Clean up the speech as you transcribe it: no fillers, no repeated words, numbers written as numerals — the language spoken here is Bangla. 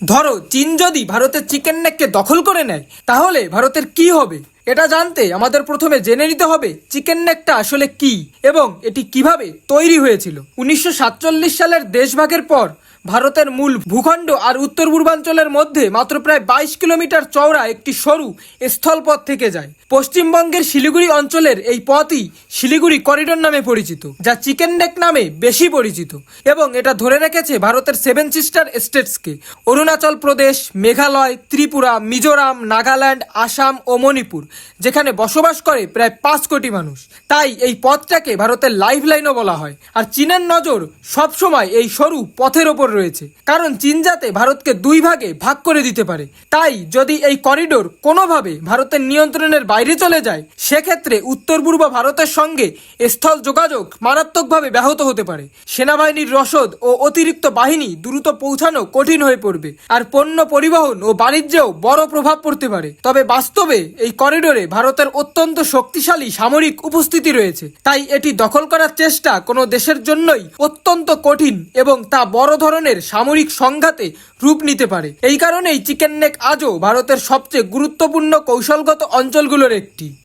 ধরো চীন যদি ভারতের চিকেন নেককে দখল করে নেয় তাহলে ভারতের কি হবে? এটা জানতে আমাদের প্রথমে জেনে নিতে হবে চিকেন নেকটা আসলে কি এবং এটি কিভাবে তৈরি হয়েছিল। 1947 সালের দেশভাগের পর ভারতের মূল ভূখণ্ড আর উত্তর পূর্বাঞ্চলের মধ্যে মাত্র প্রায় 22 কিলোমিটার চওড়া একটি সরু স্থলপথ থেকে যায়। পশ্চিমবঙ্গের শিলিগুড়ি অঞ্চলের এই পথই শিলিগুড়ি করিডোর নামে পরিচিত, যা চিকেন নেক নামে বেশি পরিচিত, এবং এটা ধরে রেখেছে ভারতের 7 সিস্টার স্টেটসকে: অরুণাচল প্রদেশ, মেঘালয়, ত্রিপুরা, মিজোরাম, নাগাল্যান্ড, আসাম ও মণিপুর, যেখানে বসবাস করে প্রায় 5 কোটি মানুষ। তাই এই পথটাকে ভারতের লাইফ লাইনও বলা হয়। আর চীনের নজর সবসময় এই সরু পথের ওপর রয়েছে, কারণ চীন যাতে ভারতকে দুই ভাগে ভাগ করে দিতে পারে। তাই যদি এই করিডোর কোনোভাবে ভারতের নিয়ন্ত্রণের বাইরে চলে যায়, সেক্ষেত্রে উত্তর পূর্ব ভারতের সঙ্গে স্থল যোগাযোগ মারাত্মকভাবে ব্যাহত হতে পারে। সেনাবাহিনীর রসদ ও অতিরিক্ত বাহিনী দ্রুত পৌঁছানো কঠিন হয়ে পড়বে, আর পণ্য পরিবহন ও বাণিজ্যেও বড় প্রভাব পড়তে পারে। তবে বাস্তবে এই করিডোরে ভারতের অত্যন্ত শক্তিশালী সামরিক উপস্থিতি রয়েছে, তাই এটি দখল করার চেষ্টা কোনো দেশের জন্যই অত্যন্ত কঠিন এবং তা বড় ধরনের সামরিক সংঘাতে রূপ নিতে পারে। এই কারণেই চিকেন নেক আজও ভারতের সবচেয়ে গুরুত্বপূর্ণ কৌশলগত অঞ্চলগুলোর একটি।